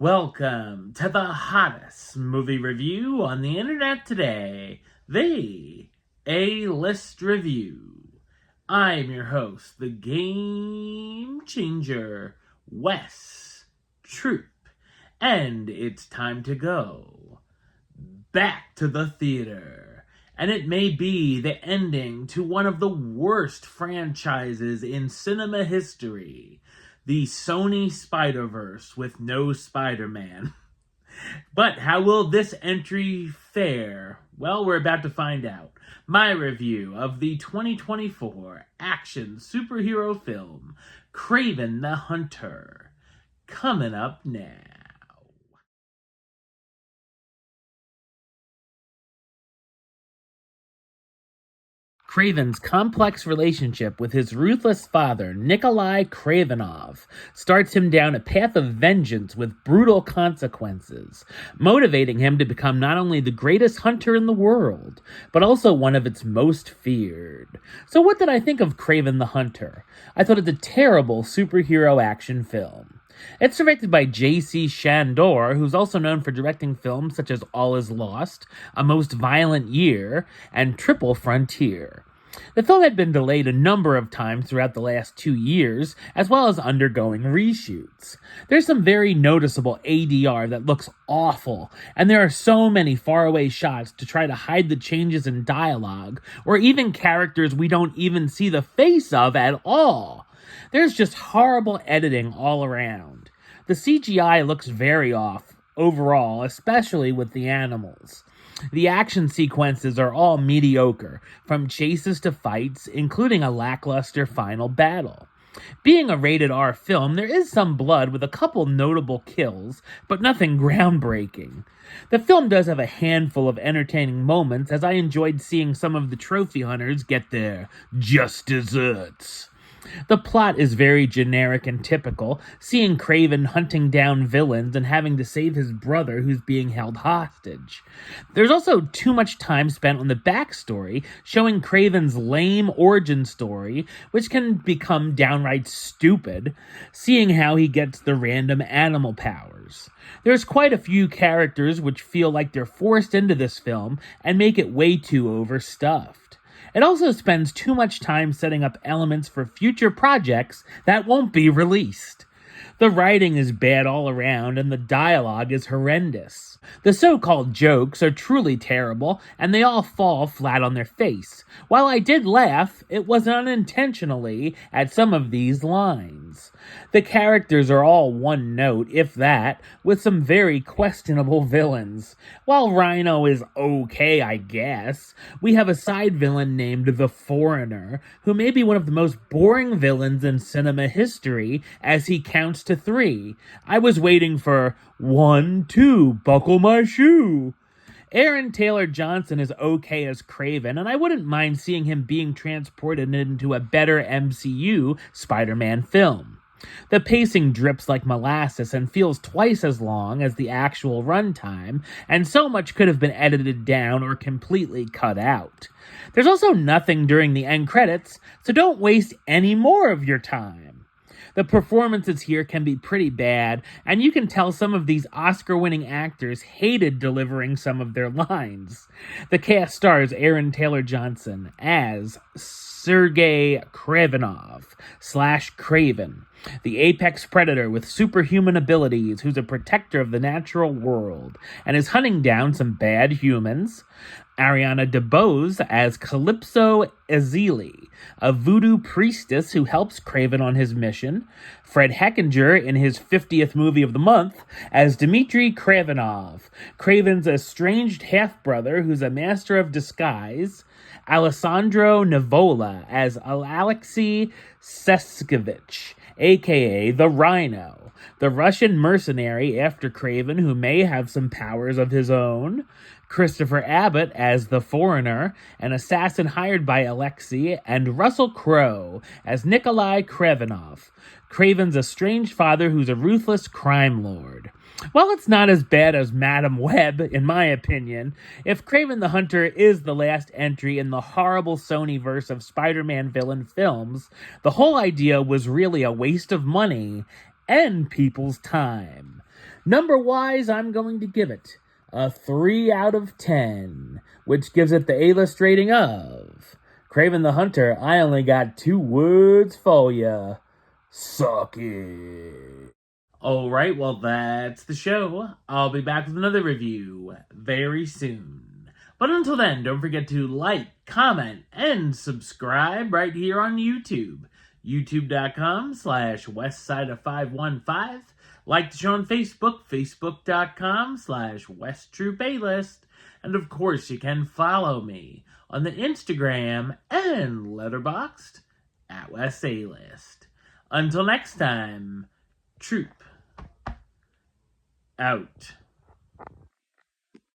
Welcome to the hottest movie review on the internet today, the A-List Review. I'm your host, the Game Changer, Wes Troop, and it's time to go back to the theater. And it may be the ending to one of the worst franchises in cinema history, the Sony Spider-Verse with no Spider-Man. But how will this entry fare? Well, we're about to find out. My review of the 2024 action superhero film, Kraven the Hunter, coming up now. Kraven's complex relationship with his ruthless father, Nikolai Kravenov, starts him down a path of vengeance with brutal consequences, motivating him to become not only the greatest hunter in the world, but also one of its most feared. So what did I think of Kraven the Hunter? I thought it's a terrible superhero action film. It's directed by J.C. Chandor, who's also known for directing films such as All Is Lost, A Most Violent Year, and Triple Frontier. The film had been delayed a number of times throughout the last 2 years, as well as undergoing reshoots. There's some very noticeable ADR that looks awful, and there are so many faraway shots to try to hide the changes in dialogue, or even characters we don't even see the face of at all. There's just horrible editing all around. The CGI looks very off overall, especially with the animals. The action sequences are all mediocre, from chases to fights, including a lackluster final battle. Being a rated R film, there is some blood with a couple notable kills, but nothing groundbreaking. The film does have a handful of entertaining moments, as I enjoyed seeing some of the trophy hunters get their just desserts. The plot is very generic and typical, seeing Kraven hunting down villains and having to save his brother who's being held hostage. There's also too much time spent on the backstory, showing Kraven's lame origin story, which can become downright stupid, seeing how he gets the random animal powers. There's quite a few characters which feel like they're forced into this film and make it way too overstuffed. It also spends too much time setting up elements for future projects that won't be released. The writing is bad all around, and the dialogue is horrendous. The so-called jokes are truly terrible, and they all fall flat on their face. While I did laugh, it was unintentionally at some of these lines. The characters are all one note, if that, with some very questionable villains. While Rhino is okay, I guess, we have a side villain named The Foreigner, who may be one of the most boring villains in cinema history, as he counts to 3. I was waiting for 1, 2, buckle my shoe. Aaron Taylor Johnson is okay as Kraven, and I wouldn't mind seeing him being transported into a better MCU Spider-Man film. The pacing drips like molasses and feels twice as long as the actual runtime, and so much could have been edited down or completely cut out. There's also nothing during the end credits, so don't waste any more of your time. The performances here can be pretty bad, and you can tell some of these Oscar-winning actors hated delivering some of their lines. The cast stars Aaron Taylor Johnson as Sergei Kravenov / Kraven, the apex predator with superhuman abilities who's a protector of the natural world and is hunting down some bad humans. Ariana DeBose as Calypso Ezeli, a voodoo priestess who helps Kraven on his mission. Fred Heckinger in his 50th movie of the month as Dmitry Kravenov, Kraven's estranged half-brother who's a master of disguise. Alessandro Nivola as Alexei Seskevich, aka the Rhino, the Russian mercenary after Kraven who may have some powers of his own. Christopher Abbott as the Foreigner, an assassin hired by Alexei, and Russell Crowe as Nikolai Kravenov, Kraven's estranged father who's a ruthless crime lord. While it's not as bad as Madam Web, in my opinion, if Kraven the Hunter is the last entry in the horrible Sony-verse of Spider-Man villain films, the whole idea was really a waste of money and people's time. Number-wise, I'm going to give it a 3 out of 10, which gives it the A-list rating of Kraven the Hunter. I only got 2 words for ya. Suck it. Alright, well, that's the show. I'll be back with another review very soon. But until then, don't forget to like, comment, and subscribe right here on YouTube. YouTube.com/WestsideOf515. Like the show on Facebook, Facebook.com/WestTroopaList. And of course, you can follow me on the Instagram and Letterboxd at WestAList. Until next time, Troop out.